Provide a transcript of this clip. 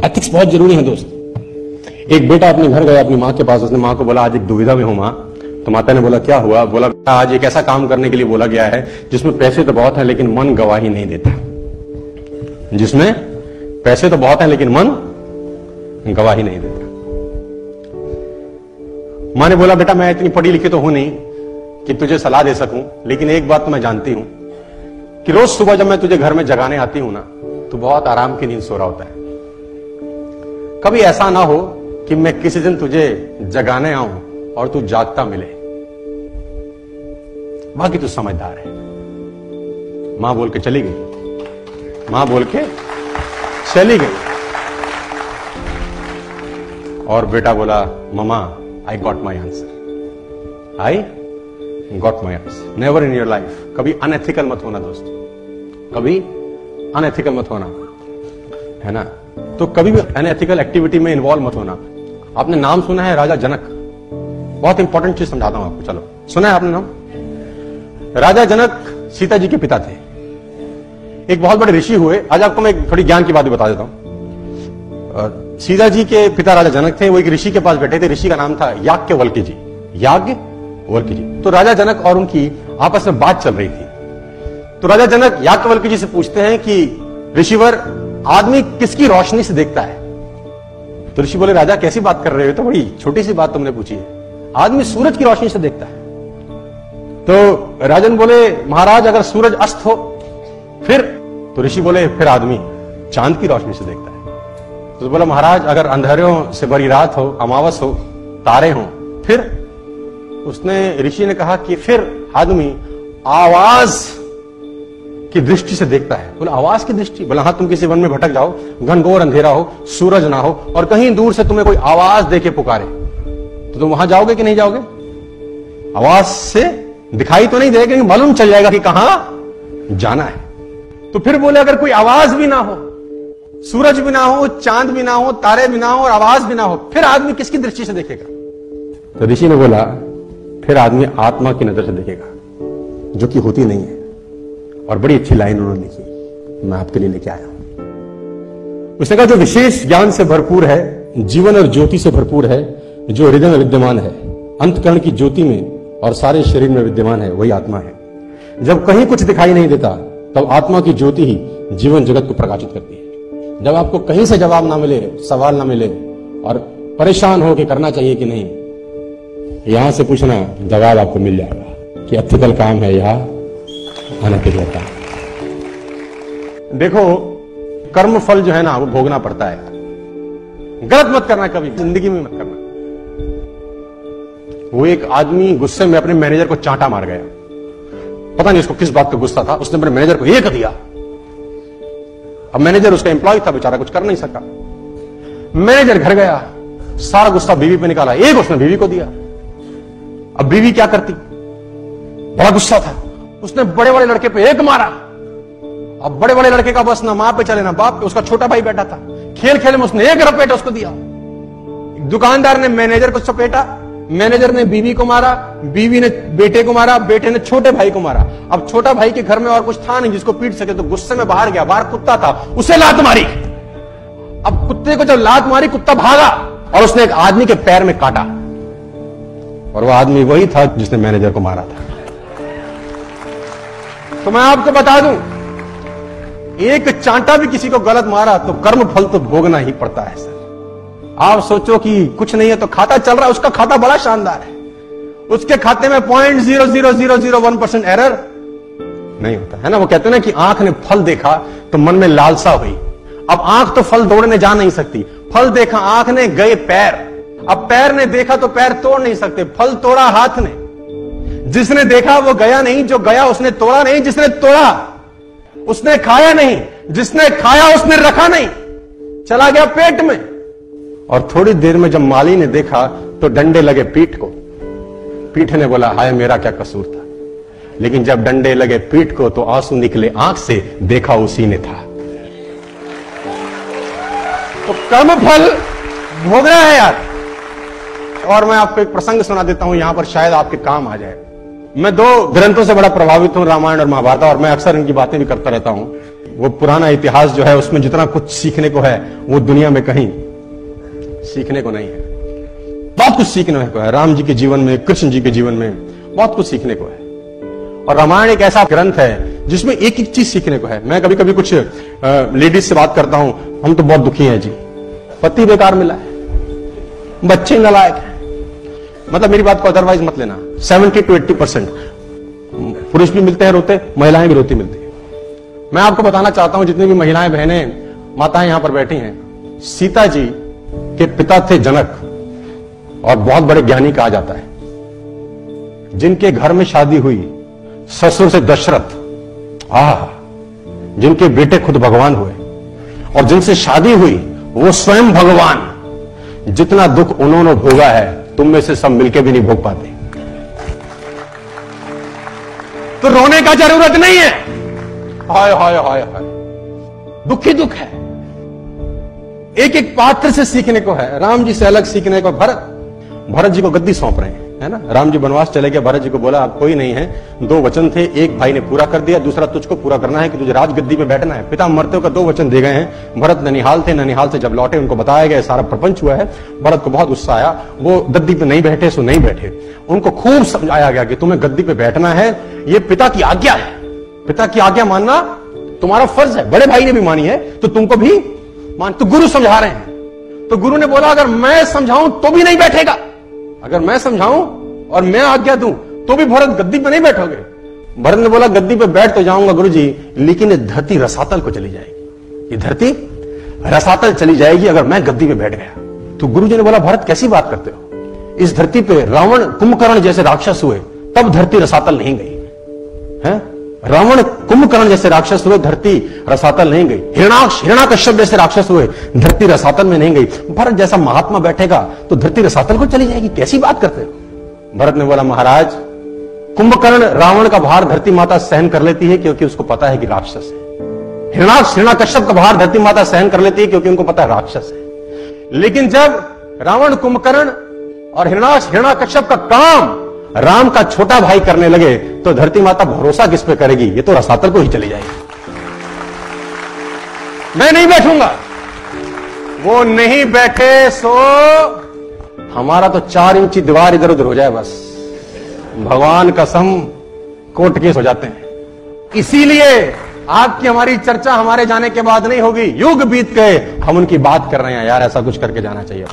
Ethics बहुत जरूरी है दोस्त। एक बेटा अपने घर गया अपनी माँ के पास, उसने माँ को बोला आज एक दुविधा में हूं माँ। तो माता ने बोला क्या हुआ? बोला आज एक ऐसा काम करने के लिए बोला गया है जिसमें पैसे तो बहुत है लेकिन मन गवाही नहीं देता। जिसमें पैसे तो बहुत है लेकिन मन गवाही नहीं देता। मां ने बोला बेटा मैं इतनी पढ़ी लिखी तो हूं नहीं कि तुझे सलाह दे सकूं, लेकिन एक बात तो मैं जानती हूं कि रोज सुबह जब मैं तुझे घर में जगाने आती हूं ना, तो बहुत आराम की नींद सो रहा होता है। कभी ऐसा ना हो कि मैं किसी दिन तुझे जगाने आऊं और तू जागता मिले। बाकी तू समझदार है। मां बोल के चली गई। मां बोल के चली गई और बेटा बोला mama I got my answer. I got my answer. Never in your life कभी अनएथिकल मत होना दोस्त, कभी अनएथिकल मत होना, है ना। तो कभी भी अनएथिकल एक्टिविटी में इन्वॉल्व मत होना। आपने नाम सुना है राजा जनक? बहुत इंपॉर्टेंट चीज समझाता हूं आपको। चलो सुना है आपने नाम? राजा जनक सीता जी के पिता थे। एक बहुत बड़े ऋषि हुए। आज आपको मैं थोड़ी ज्ञान की बात भी बता देता हूं। सीता जी के पिता राजा जनक थे। वो एक ऋषि के पास बैठे थे। ऋषि का नाम था याज्ञवल्क्य जी। याज्ञवल्क्य जी। तो राजा जनक और उनकी आपस में बात चल रही थी। तो राजा जनक याज्ञवल्क्य जी से पूछते हैं कि ऋषिवर आदमी किसकी रोशनी से देखता है? तो ऋषि बोले राजा कैसी बात कर रहे हो? तो बड़ी छोटी सी बात तुमने पूछी है। आदमी सूरज की रोशनी से देखता है। तो राजन बोले महाराज अगर सूरज अस्त हो फिर? तो ऋषि बोले फिर आदमी चांद की रोशनी से देखता है। तो बोला महाराज अगर अंधेरों से भरी रात हो, अमावस हो, तारे हो फिर? उसने ऋषि ने कहा कि फिर आदमी आवाज की दृष्टि से देखता है। बोला आवाज की दृष्टि? बोला हाँ, तुम किसी वन में भटक जाओ, घनघोर अंधेरा हो, सूरज ना हो और कहीं दूर से तुम्हें कोई आवाज देके पुकारे, तो तुम वहां जाओगे कि नहीं जाओगे? आवाज से दिखाई तो नहीं देगा लेकिन मालूम चल जाएगा कि कहां जाना है। तो फिर बोले अगर कोई आवाज भी ना हो, सूरज भी ना हो, चांद भी ना हो, तारे भी ना हो और आवाज भी ना हो, फिर आदमी किसकी दृष्टि से देखेगा? तो ऋषि ने बोला फिर आदमी आत्मा की नजर से देखेगा, जो कि होती नहीं है। और बड़ी अच्छी लाइन उन्होंने लिखी, मैं आपके लिए लेके आया हूं। उसने कहा जो विशेष ज्ञान से भरपूर है, जीवन और ज्योति से भरपूर है, जो हृदय में विद्यमान है, अंतकरण की ज्योति में और सारे शरीर में विद्यमान है, वही आत्मा है। जब कहीं कुछ दिखाई नहीं देता तब आत्मा की ज्योति ही जीवन जगत को प्रकाशित करती है। जब आपको कहीं से जवाब ना मिले, सवाल ना मिले और परेशान हो कि करना चाहिए कि नहीं, यहां से पूछना, जवाब आपको मिल जाएगा कि एथिकल काम है या अनएथिकल काम। देखो कर्म फल जो है ना वो भोगना पड़ता है। गलत मत करना, कभी जिंदगी में मत करना। वो एक आदमी गुस्से में अपने मैनेजर को चांटा मार गया। पता नहीं उसको किस बात का गुस्सा था, उसने अपने मैनेजर को एक दिया। अब मैनेजर उसका एम्प्लॉय था, बेचारा कुछ कर नहीं सका। मैनेजर घर गया, सारा गुस्सा बीवी पे निकाला, एक उसने बीवी को दिया। अब बीवी क्या करती? बड़ा गुस्सा था, उसने बड़े बड़े लड़के पे एक मारा। अब बड़े बड़े लड़के का बस ना मां पे चले ना बाप पे, उसका छोटा भाई बैठा था, खेल खेल में उसने एक रपेट उसको दिया। दुकानदार ने मैनेजर को चपेटा, मैनेजर ने बीवी को मारा, बीवी ने बेटे को मारा, बेटे ने छोटे भाई को मारा। अब छोटा भाई के घर में और कुछ था नहीं जिसको पीट सके, तो गुस्से में बाहर गया। बाहर कुत्ता था, उसे लात मारी। अब कुत्ते को जब लात मारी, कुत्ता भागा और उसने एक आदमी के पैर में काटा, और वह आदमी वही था जिसने मैनेजर को मारा था। तो मैं आपको बता दूं, एक चांटा भी किसी को गलत मारा तो कर्म फल तो भोगना ही पड़ता है सर। आप सोचो कि कुछ नहीं है तो खाता चल रहा है, उसका खाता बड़ा शानदार है, उसके खाते में 0.00001% एरर नहीं होता है ना। वो कहते हैं ना कि आंख ने फल देखा तो मन में लालसा हुई। अब आंख तो फल तोड़ने जा नहीं सकती, फल देखा आंख ने, गए पैर। अब पैर ने देखा तो पैर तोड़ नहीं सकते, फल तोड़ा हाथ ने। जिसने देखा वो गया नहीं, जो गया उसने तोड़ा नहीं, जिसने तोड़ा उसने खाया नहीं, जिसने खाया उसने रखा नहीं, चला गया पेट में। और थोड़ी देर में जब माली ने देखा तो डंडे लगे पीठ को। पीठ ने बोला हाय मेरा क्या कसूर था, लेकिन जब डंडे लगे पीठ को तो आंसू निकले आंख से, देखा उसी ने था। तो कर्म फल भोगना है यार। और मैं आपको एक प्रसंग सुना देता हूं, यहां पर शायद आपके काम आ जाए। मैं दो ग्रंथों से बड़ा प्रभावित हूं, रामायण और महाभारत, और मैं अक्सर इनकी बातें भी करता रहता हूं। वो पुराना इतिहास जो है उसमें जितना कुछ सीखने को है वो दुनिया में कहीं सीखने को नहीं है। बहुत कुछ सीखने को है राम जी के जीवन में, कृष्ण जी के जीवन में बहुत कुछ सीखने को है। और रामायण एक ऐसा ग्रंथ है जिसमें एक एक चीज सीखने को है। मैं कभी कभी कुछ लेडीज से बात करता हूं, हम तो बहुत दुखी हैं जी, पति बेकार मिला है, बच्चे नालायक हैं। मतलब मेरी बात को अदरवाइज मत लेना, 70 to 80% पुरुष भी मिलते हैं रोते, महिलाएं भी रोती मिलती हैं। मैं आपको बताना चाहता हूं, जितनी भी महिलाएं, बहनें, माताएं यहां पर बैठी हैं, सीता जी के पिता थे जनक, और बहुत बड़े ज्ञानी कहा जाता है। जिनके घर में शादी हुई ससुर से दशरथ, जिनके बेटे खुद भगवान हुए, और जिनसे शादी हुई वो स्वयं भगवान। जितना दुख उन्होंने भोगा है तुम में से सब मिलके भी नहीं भोग पाते। तो रोने का जरूरत नहीं है। हाय हाय हाय हाय, दुख ही दुख है। एक एक पात्र से सीखने को है। राम जी से अलग सीखने को। भरत जी को गद्दी सौंप रहे हैं, है ना। राम जी वनवास चले गए, भरत जी को बोला अब कोई नहीं है, दो वचन थे, एक भाई ने पूरा कर दिया, दूसरा तुझको पूरा करना है कि तुझे राजगद्दी पे बैठना है। पिता मरते का 2 वचन दे गए हैं। भरत ननिहाल थे, ननिहाल से जब लौटे उनको बताया गया सारा प्रपंच हुआ है। भरत को बहुत गुस्सा आया, वो गद्दी पे नहीं बैठे सो नहीं बैठे। उनको खूब समझाया गया कि तुम्हें गद्दी पे बैठना है, ये पिता की आज्ञा है, पिता की आज्ञा मानना तुम्हारा फर्ज है। बड़े भाई ने भी मानी है तो तुमको भी मान। तो गुरु समझा रहे हैं, तो गुरु ने बोला अगर मैं समझाऊं तो भी नहीं बैठेगा, अगर मैं समझाऊं और मैं आज्ञा दूं तो भी भरत गद्दी पे नहीं बैठोगे। भरत ने बोला गद्दी पे बैठ तो जाऊंगा गुरुजी, लेकिन ये धरती रसातल को चली जाएगी, ये धरती रसातल चली जाएगी अगर मैं गद्दी पे बैठ गया। तो गुरुजी ने बोला भरत कैसी बात करते हो, इस धरती पे रावण कुंभकर्ण जैसे राक्षस हुए तब धरती रसातल नहीं गई है। रावण कुंभकर्ण जैसे राक्षस हुए, धरती रसातल नहीं गई। हिरण्याकश्यप जैसे राक्षस हुए, धरती रसातल में नहीं गई। भरत जैसा महात्मा बैठेगा तो धरती रसातल को चली जाएगी, कैसी बात करते हो। भरत ने बोला महाराज, कुंभकर्ण रावण का भार धरती माता सहन कर लेती है क्योंकि उसको पता है कि राक्षस है। हिरण्याकश्यप का भार धरती माता सहन कर लेती है क्योंकि उनको पता है राक्षस है। लेकिन जब रावण, कुंभकर्ण और हिरण्याकश्यप का काम राम का छोटा भाई करने लगे तो धरती माता भरोसा किस पे करेगी, ये तो रसातल को ही चली जाएगी। मैं नहीं बैठूंगा। वो नहीं बैठे सो हमारा तो 4 इंची दीवार इधर उधर हो जाए बस, भगवान कसम कोर्ट केस हो जाते हैं। इसीलिए आपकी हमारी चर्चा हमारे जाने के बाद नहीं होगी, युग बीत गए हम उनकी बात कर रहे हैं। यार ऐसा कुछ करके जाना चाहिए।